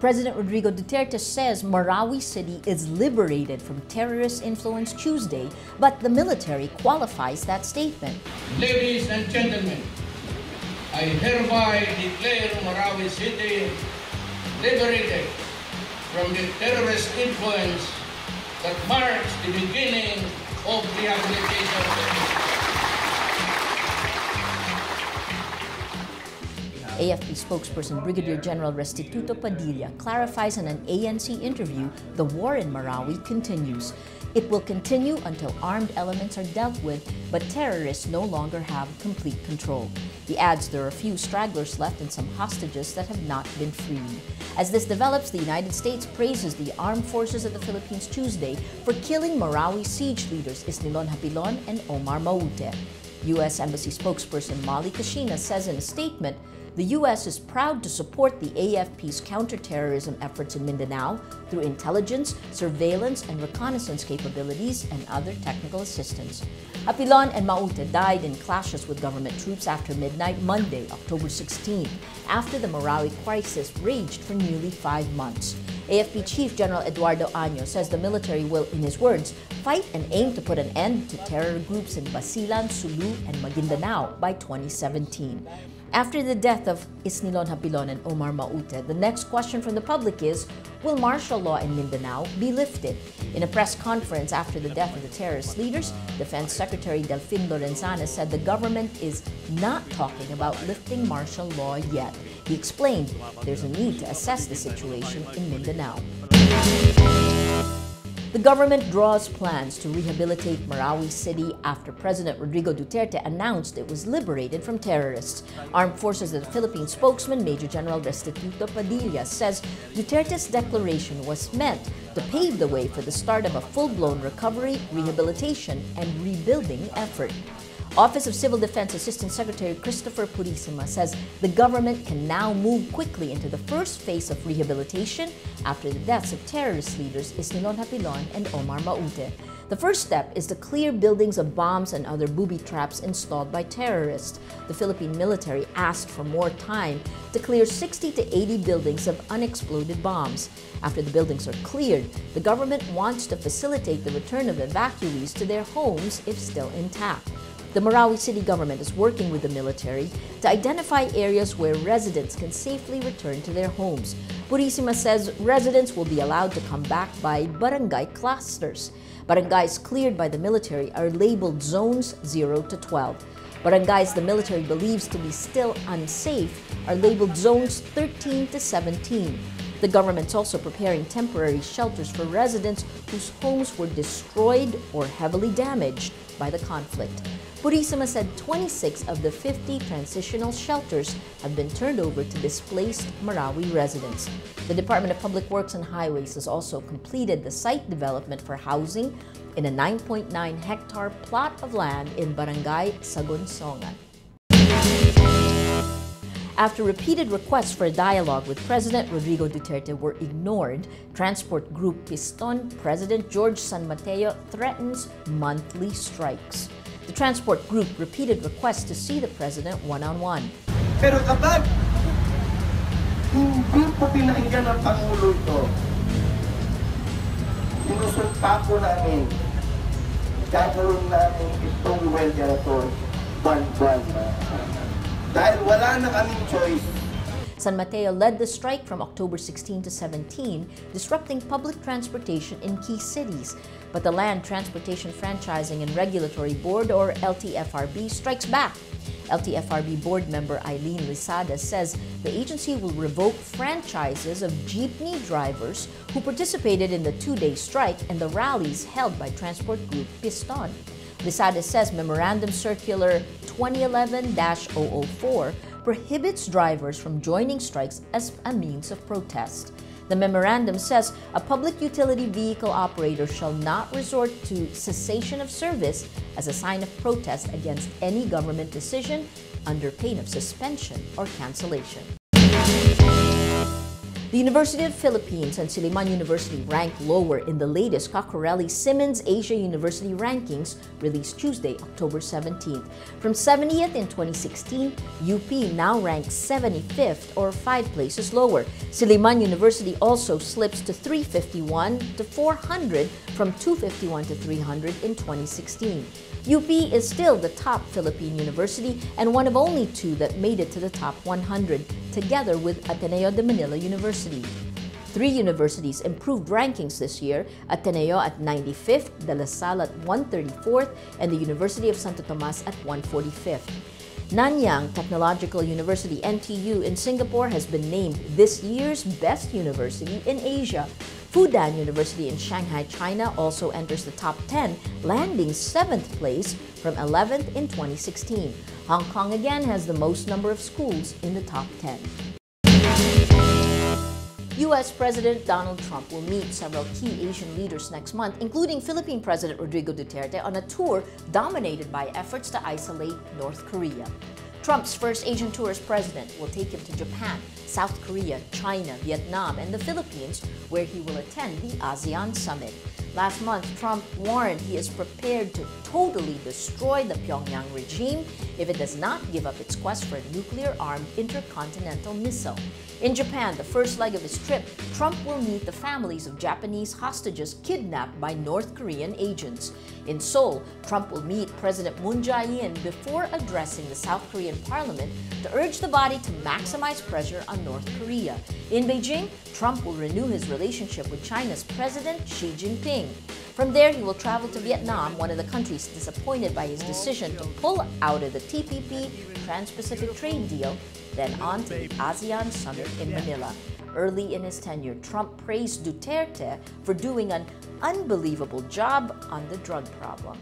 President Rodrigo Duterte says Marawi City is liberated from terrorist influence Tuesday, but the military qualifies that statement. Ladies and gentlemen, I hereby declare Marawi City liberated from the terrorist influence that marks the beginning of rehabilitation. AFP spokesperson Brigadier General Restituto Padilla clarifies in an ANC interview the war in Marawi continues. It will continue until armed elements are dealt with, but terrorists no longer have complete control. He adds there are a few stragglers left and some hostages that have not been freed. As this develops, the United States praises the armed forces of the Philippines Tuesday for killing Marawi siege leaders Isnilon Hapilon and Omar Maute. U.S. Embassy spokesperson Molly Kashina says in a statement, the U.S. is proud to support the AFP's counterterrorism efforts in Mindanao through intelligence, surveillance, and reconnaissance capabilities and other technical assistance. Hapilon and Maute died in clashes with government troops after midnight Monday, October 16, after the Marawi crisis raged for nearly 5 months. AFP Chief General Eduardo Año says the military will, in his words, fight and aim to put an end to terror groups in Basilan, Sulu, and Maguindanao by 2017. After the death of Isnilon Hapilon and Omar Maute, the next question from the public is, will martial law in Mindanao be lifted? In a press conference after the death of the terrorist leaders, Defense Secretary Delfin Lorenzana said the government is not talking about lifting martial law yet. He explained there's a need to assess the situation in Mindanao. The government draws plans to rehabilitate Marawi City after President Rodrigo Duterte announced it was liberated from terrorists. Armed Forces of the Philippines spokesman Major General Restituto Padilla says Duterte's declaration was meant to pave the way for the start of a full-blown recovery, rehabilitation, and rebuilding effort. Office of Civil Defense Assistant Secretary Christopher Purisima says the government can now move quickly into the first phase of rehabilitation after the deaths of terrorist leaders Isnilon Hapilon and Omar Maute. The first step is to clear buildings of bombs and other booby traps installed by terrorists. The Philippine military asked for more time to clear 60 to 80 buildings of unexploded bombs. After the buildings are cleared, the government wants to facilitate the return of evacuees to their homes if still intact. The Marawi City government is working with the military to identify areas where residents can safely return to their homes. Purisima says residents will be allowed to come back by barangay clusters. Barangays cleared by the military are labeled zones 0 to 12. Barangays the military believes to be still unsafe are labeled zones 13 to 17. The government's also preparing temporary shelters for residents whose homes were destroyed or heavily damaged by the conflict. Purisima said 26 of the 50 transitional shelters have been turned over to displaced Marawi residents. The Department of Public Works and Highways has also completed the site development for housing in a 9.9-hectare plot of land in Barangay Sagunsongan. After repeated requests for a dialogue with President Rodrigo Duterte were ignored, transport group Piston President George San Mateo threatens monthly strikes. The transport group repeated requests to see the president one-on-one. Pero kapag hindi po pinakinggan ng Pangulo ito, sinusunta po namin, gagawin namin itong welfare ito buwan-buwan. Dahil wala na kaming choice. San Mateo led the strike from October 16 to 17, disrupting public transportation in key cities. But the Land Transportation Franchising and Regulatory Board, or LTFRB, strikes back. LTFRB board member Eileen Lisada says the agency will revoke franchises of jeepney drivers who participated in the two-day strike and the rallies held by transport group Piston. Lisada says Memorandum Circular 2011-004 prohibits drivers from joining strikes as a means of protest. The memorandum says a public utility vehicle operator shall not resort to cessation of service as a sign of protest against any government decision under pain of suspension or cancellation. The University of the Philippines and Silliman University ranked lower in the latest Coccarelli-Simmons Asia University rankings released Tuesday, October 17th. From 70th in 2016, UP now ranks 75th or 5 places lower. Silliman University also slips to 351 to 400 from 251 to 300 in 2016. UP is still the top Philippine university and one of only 2 that made it to the top 100, together with Ateneo de Manila University. 3 universities improved rankings this year: Ateneo at 95th, De La Salle at 134th, and the University of Santo Tomas at 145th. Nanyang Technological University, NTU, in Singapore has been named this year's best university in Asia. Fudan University in Shanghai, China also enters the top 10, landing 7th place from 11th in 2016. Hong Kong again has the most number of schools in the top 10. U.S. President Donald Trump will meet several key Asian leaders next month, including Philippine President Rodrigo Duterte, on a tour dominated by efforts to isolate North Korea. Trump's first Asian tour as president will take him to Japan, South Korea, China, Vietnam, and the Philippines, where he will attend the ASEAN Summit. Last month, Trump warned he is prepared to totally destroy the Pyongyang regime if it does not give up its quest for a nuclear-armed intercontinental missile. In Japan, the first leg of his trip, Trump will meet the families of Japanese hostages kidnapped by North Korean agents. In Seoul, Trump will meet President Moon Jae-in before addressing the South Korean parliament to urge the body to maximize pressure on North Korea. In Beijing, Trump will renew his relationship with China's President Xi Jinping. From there, he will travel to Vietnam, one of the countries disappointed by his decision to pull out of the TPP, Trans-Pacific Trade Deal, then on to the ASEAN Summit in Manila. Early in his tenure, Trump praised Duterte for doing an unbelievable job on the drug problem.